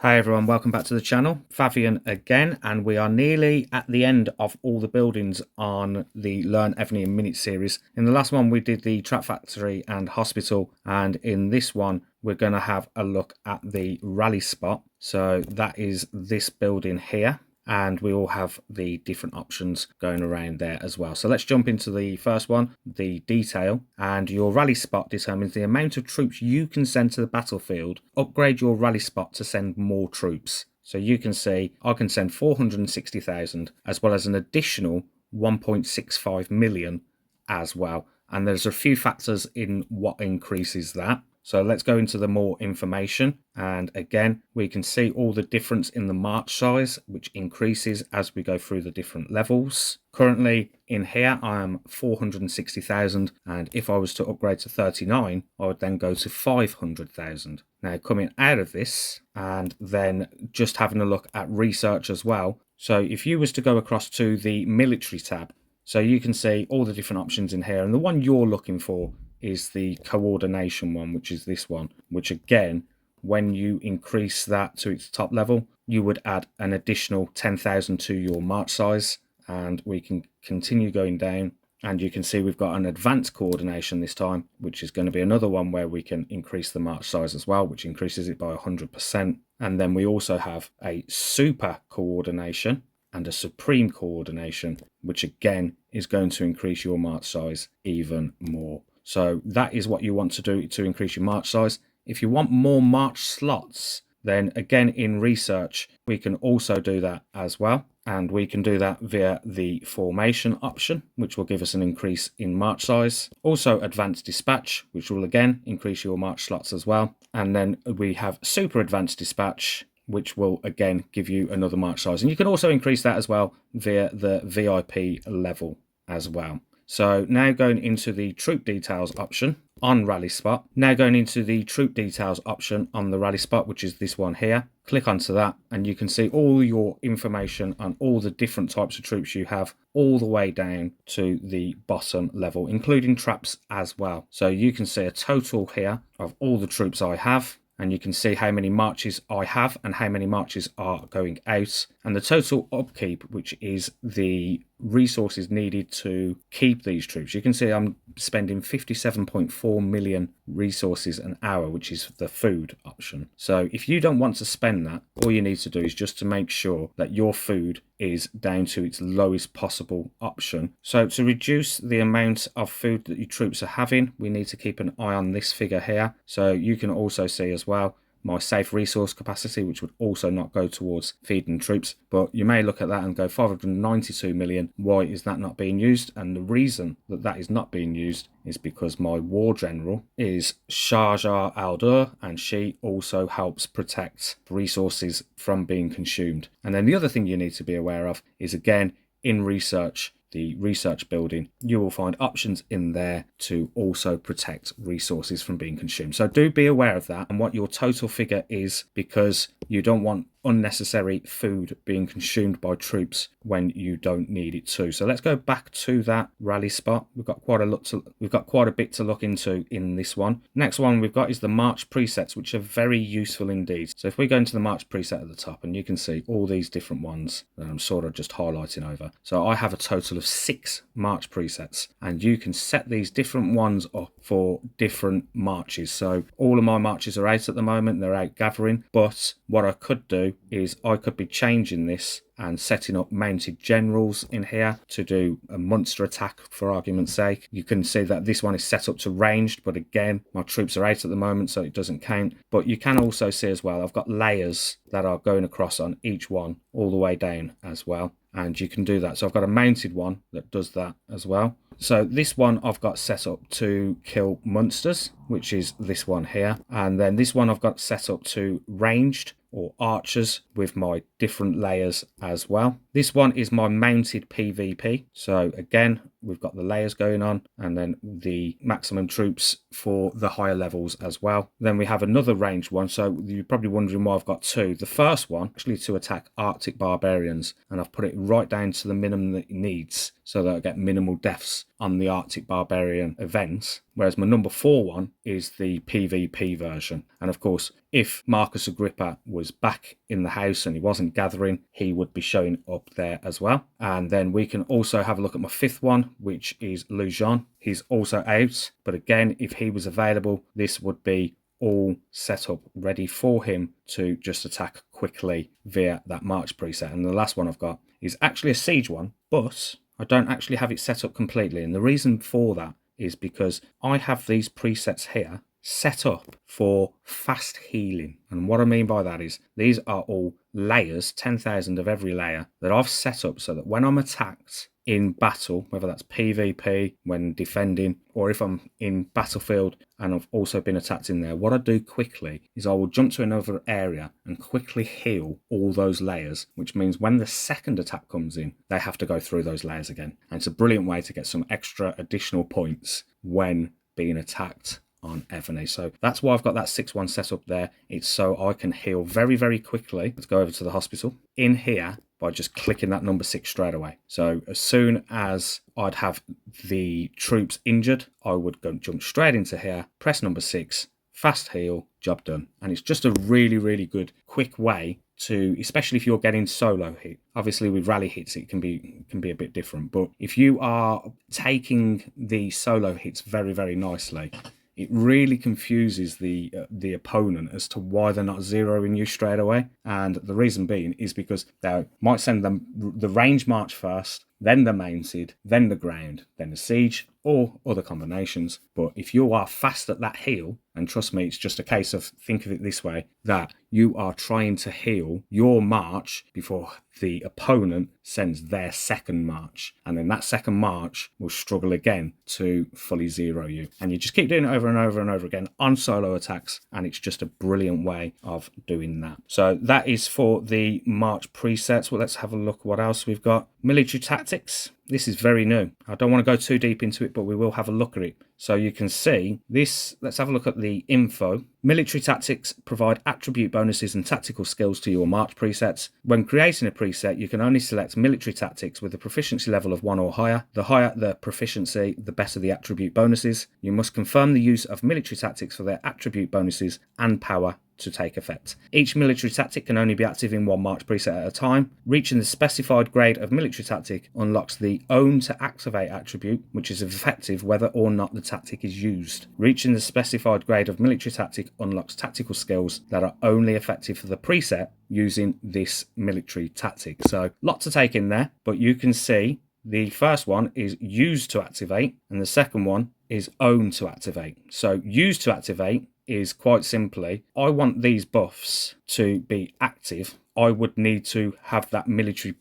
Hi everyone, welcome back to the channel. Fabian again, and we are nearly at the end of all the buildings on the Learn Evony in Minutes series. In the last one we did the trap factory and hospital, and in this one we're going to have a look at the rally spot. So that is this building here, and we all have the different options going around there as well. So let's jump into the first one, the detail. And your rally spot determines the amount of troops you can send to the battlefield. Upgrade your rally spot to send more troops. So you can see I can send 460,000 as well as an additional 1.65 million as well. And there's a few factors in what increases that. So let's go into the more information, and again we can see all the difference in the march size, which increases as we go through the different levels. Currently in here I am 460,000, and if I was to upgrade to 39 I would then go to 500,000. Now coming out of this and then just having a look at research as well, so if you was to go across to the military tab, so you can see all the different options in here, and the one you're looking for is the coordination one, which is this one, which again, when you increase that to its top level, you would add an additional 10,000 to your march size. And we can continue going down, and you can see we've got an advanced coordination this time, which is going to be another one where we can increase the march size as well, which increases it by 100%. And then we also have a super coordination and a supreme coordination, which again is going to increase your march size even more. So that is what you want to do to increase your march size. If you want more march slots, then again in research we can also do that as well, and we can do that via the formation option, which will give us an increase in march size. Also advanced dispatch, which will again increase your march slots as well. And then we have super advanced dispatch, which will again give you another march size, and you can also increase that as well via the VIP level as well. So now going into the troop details option on rally spot. Now going into the troop details option on the rally spot, which is this one here. Click onto that and you can see all your information on all the different types of troops you have, all the way down to the bottom level, including traps as well. So you can see a total here of all the troops I have, and you can see how many marches I have and how many marches are going out, and the total upkeep, which is the resources needed to keep these troops. You can see I'm spending 57.4 million resources an hour, which is the food option. So if you don't want to spend that, all you need to do is just to make sure that your food is down to its lowest possible option. So to reduce the amount of food that your troops are having, we need to keep an eye on this figure here. So you can also see as well my safe resource capacity, which would also not go towards feeding troops. But you may look at that and go 592 million, why is that not being used? And the reason that that is not being used is because my war general is Shajar al-Dur, and she also helps protect resources from being consumed. And then the other thing you need to be aware of is, again, in research, the research building, you will find options in there to also protect resources from being consumed. So do be aware of that and what your total figure is, because you don't want unnecessary food being consumed by troops when you don't need it to. So let's go back to that rally spot. We've got quite a bit to look into in this one. Next one we've got is the march presets, which are very useful indeed. So if we go into the march preset at the top, and you can see all these different ones that I'm sort of just highlighting over. So I have a total of 6 march presets, and you can set these different ones up for different marches. So all of my marches are out at the moment, they're out gathering, but what I could do is I could be changing this and setting up mounted generals in here to do a monster attack, for argument's sake. You can see that this one is set up to ranged, but again my troops are out at the moment so it doesn't count. But you can also see as well I've got layers that are going across on each one all the way down as well, and you can do that. So I've got a mounted one that does that as well. So this one I've got set up to kill monsters, which is this one here, and then this one I've got set up to ranged or archers with my different layers as well. This one is my mounted PvP. So again, we've got the layers going on and then the maximum troops for the higher levels as well. Then we have another ranged one. So you're probably wondering why I've got two. The first one actually to attack Arctic barbarians, and I've put it right down to the minimum that it needs so that I get minimal deaths on the Arctic barbarian events. Whereas my number 4 one is the PvP version. And of course, if Marcus Agrippa was back in the house and he wasn't gathering, he would be showing up there as well. And then we can also have a look at my 5th one, which is Lujan. He's also out, but again, if he was available, this would be all set up ready for him to just attack quickly via that March preset. And the last one I've got is actually a siege one, but I don't actually have it set up completely. And the reason for that is because I have these presets here set up for fast healing. And what I mean by that is these are all layers, 10,000 of every layer, that I've set up so that when I'm attacked in battle, whether that's PvP, when defending, or if I'm in battlefield and I've also been attacked in there, what I do quickly is I will jump to another area and quickly heal all those layers, which means when the second attack comes in, they have to go through those layers again. And it's a brilliant way to get some extra additional points when being attacked on Evony. So that's why I've got that 6-1 set up there. It's so I can heal very, very quickly. Let's go over to the hospital in here by just clicking that number 6 straight away. So as soon as I'd have the troops injured, I would go jump straight into here, press number 6, fast heal, job done. And it's just a really, really good, quick way to, especially if you're getting solo hit. Obviously with rally hits it can be a bit different, but if you are taking the solo hits very, very nicely, it really confuses the opponent as to why they're not zeroing you straight away. And the reason being is because they might send them the range march first, then the mounted, then the ground, then the siege, or other combinations. But if you are fast at that heal, and trust me, it's just a case of, think of it this way, that you are trying to heal your march before the opponent sends their second march. And then that second march will struggle again to fully zero you. And you just keep doing it over and over and over again on solo attacks. And it's just a brilliant way of doing that. So that is for the march presets. Well, let's have a look what else we've got. Military tactics. This is very new. I don't want to go too deep into it, but we will have a look at it. So you can see this. Let's have a look at the info. Military tactics provide attribute bonuses and tactical skills to your march presets. When creating a preset, you can only select military tactics with a proficiency level of 1 or higher. The higher the proficiency, the better the attribute bonuses. You must confirm the use of military tactics for their attribute bonuses and power to take effect. Each military tactic can only be active in one march preset at a time. Reaching the specified grade of military tactic unlocks the own to activate attribute, which is effective whether or not the tactic is used. Reaching the specified grade of military tactic unlocks tactical skills that are only effective for the preset using this military tactic. So lot to take in there, but you can see the first one is use to activate and the second one is own to activate. So use to activate is quite simply, I want these buffs to be active. I would need to have that military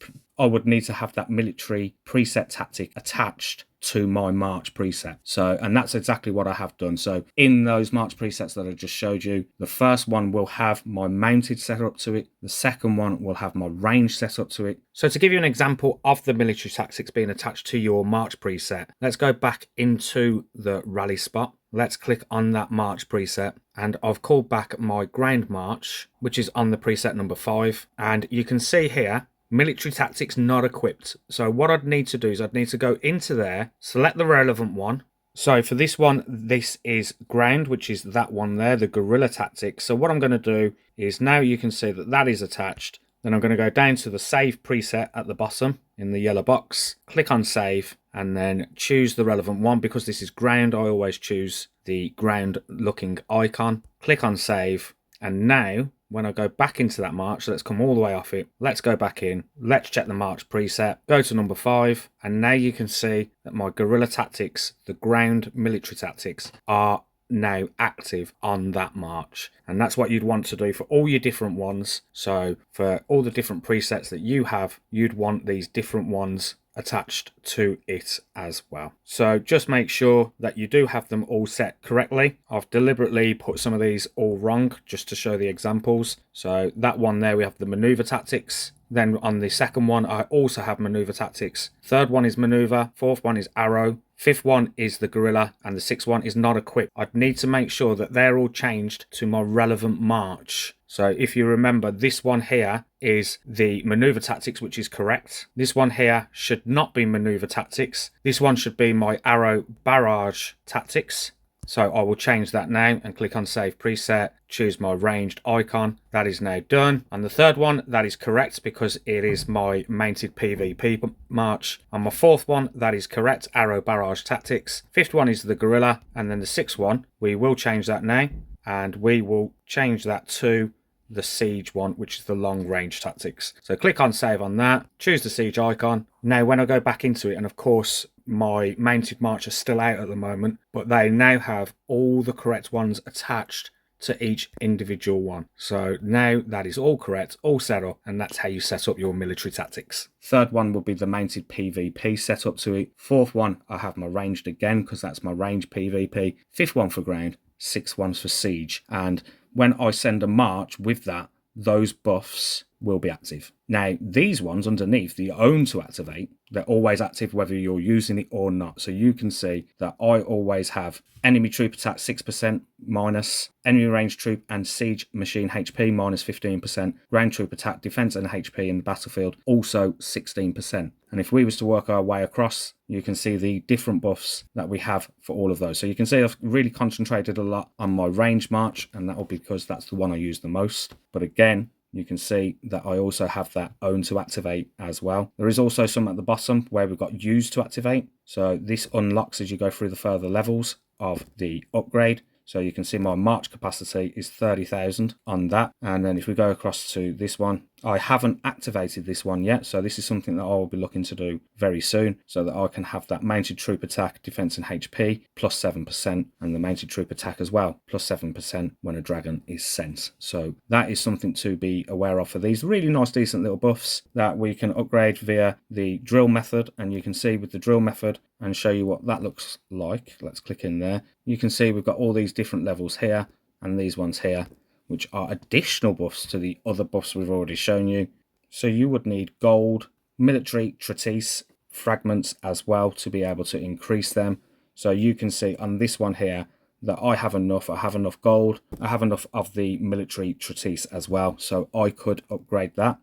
preset tactic attached to my march preset. So, and that's exactly what I have done. So in those march presets that I just showed you, the first one will have my mounted set up to it. The second one will have my range set up to it. So to give you an example of the military tactics being attached to your march preset, let's go back into the rally spot. Let's click on that march preset and I've called back my ground march, which is on the preset number 5. And you can see here, military tactics not equipped. So what I'd need to do is I'd need to go into there, select the relevant one. So for this one, this is ground, which is that one there, the guerrilla tactics. So what I'm going to do is now you can see that that is attached. Then I'm going to go down to the save preset at the bottom in the yellow box, click on save and then choose the relevant one. Because this is ground, I always choose the ground looking icon. Click on save and now when I go back into that march, let's come all the way off it. Let's go back in. Let's check the march preset. Go to number 5 and now you can see that my guerrilla tactics, the ground military tactics are now active on that march. And that's what you'd want to do for all your different ones. So for all the different presets that you have, you'd want these different ones attached to it as well. So just make sure that you do have them all set correctly. I've deliberately put some of these all wrong just to show the examples. So that one there, we have the maneuver tactics. Then on the second one, I also have maneuver tactics. Third one is maneuver. Fourth one is arrow. Fifth one is the gorilla, and the sixth one is not equipped. I'd need to make sure that they're all changed to my relevant march. So if you remember, this one here is the maneuver tactics, which is correct. This one here should not be maneuver tactics. This one should be my arrow barrage tactics. So I will change that now and click on save preset, choose my ranged icon. That is now done. On the third one, that is correct because it is my mounted PvP march. On my fourth one, that is correct, arrow barrage tactics. Fifth one is the gorilla, and then the sixth one, we will change that now, and we will change that to the siege one, which is the long range tactics. So click on save on that, choose the siege icon. Now when I go back into it, and of course my mounted march are still out at the moment, but they now have all the correct ones attached to each individual one. So now that is all correct, all set up, and that's how you set up your military tactics. Third one will be the mounted PvP set up to it. Fourth one, I have my ranged again because that's my ranged PvP. Fifth one for ground, sixth one's for siege. And when I send a march with that, those buffs will be active. Now, these ones underneath, the own to activate, they're always active whether you're using it or not. So you can see that I always have enemy troop attack 6% minus, enemy range troop and siege machine HP minus 15%, ground troop attack, defense and HP in the battlefield also 16%. And if we was to work our way across, you can see the different buffs that we have for all of those. So you can see I've really concentrated a lot on my range march, and that will be because that's the one I use the most. But again, you can see that I also have that own to activate as well. There is also some at the bottom where we've got use to activate. So this unlocks as you go through the further levels of the upgrade. So you can see my march capacity is 30,000 on that. And then if we go across to this one, I haven't activated this one yet. So this is something that I will be looking to do very soon so that I can have that mounted troop attack, defense and HP plus 7%, and the mounted troop attack as well plus 7% when a dragon is sent. So that is something to be aware of for these really nice, decent little buffs that we can upgrade via the drill method. And you can see with the drill method, and show you what that looks like. Let's click in there. You can see we've got all these different levels here and these ones here, which are additional buffs to the other buffs we've already shown you. So you would need gold, military treatise fragments as well to be able to increase them. So you can see on this one here that I have enough. I have enough gold. I have enough of the military treatise as well. So I could upgrade that.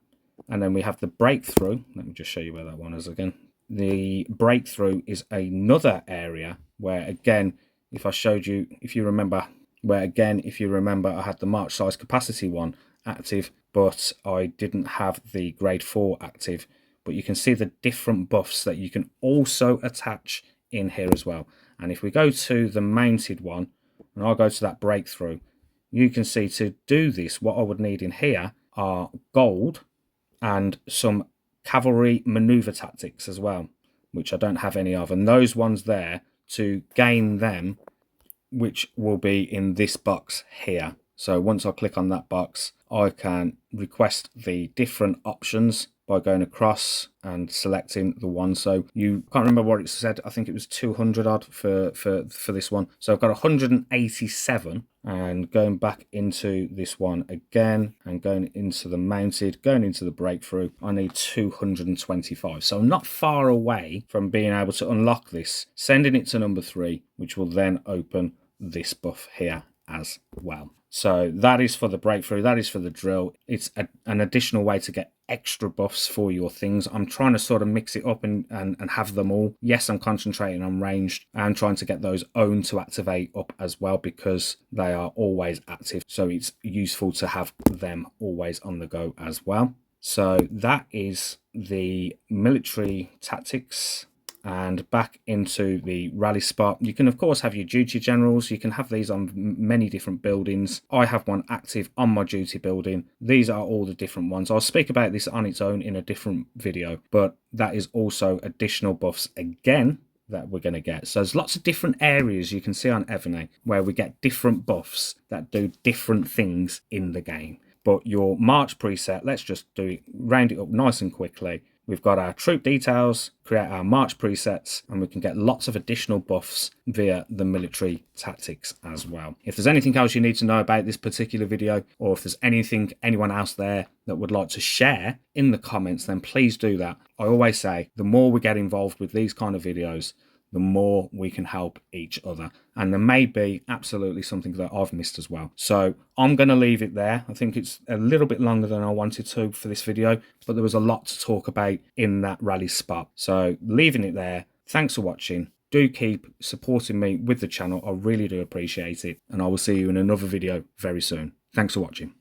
And then we have the breakthrough. Let me just show you where that one is again. The breakthrough is another area where, again, if I showed you, if you remember, I had the march size capacity one active, but I didn't have the grade 4 active. But you can see the different buffs that you can also attach in here as well. And if we go to the mounted one, and I'll go to that breakthrough, you can see to do this, what I would need in here are gold and some cavalry maneuver tactics as well, which I don't have any of. And those ones there, to gain them, which will be in this box here. So once I click on that box, I can request the different options by going across and selecting the one. So you can't remember what it said. I think it was 200 odd for this one. So I've got 187, and going back into this one again and going into the mounted, going into the breakthrough, I need 225. So I'm not far away from being able to unlock this, sending it to number 3, which will then open this buff here as well. So that is for the breakthrough, that is for the drill. It's an additional way to get extra buffs for your things. I'm trying to sort of mix it up and have them all. Yes, I'm concentrating on ranged and trying to get those own to activate up as well, because they are always active. So it's useful to have them always on the go as well. So that is the military tactics. And back into the rally spot, you can of course have your duty generals. You can have these on many different buildings. I have one active on my duty building. These are all the different ones. I'll speak about this on its own in a different video, but that is also additional buffs again that we're going to get. So there's lots of different areas you can see on Evony where we get different buffs that do different things in the game. But your march preset, let's just round it up nice and quickly. we've got our troop details, create our march presets, and we can get lots of additional buffs via the military tactics as well. If there's anything else you need to know about this particular video, or if there's anything anyone else there that would like to share in the comments, then please do that. I always say the more we get involved with these kind of videos, the more we can help each other. And there may be absolutely something that I've missed as well. So I'm going to leave it there. I think it's a little bit longer than I wanted to for this video, but there was a lot to talk about in that rally spot. So leaving it there. Thanks for watching. Do keep supporting me with the channel. I really do appreciate it. And I will see you in another video very soon. Thanks for watching.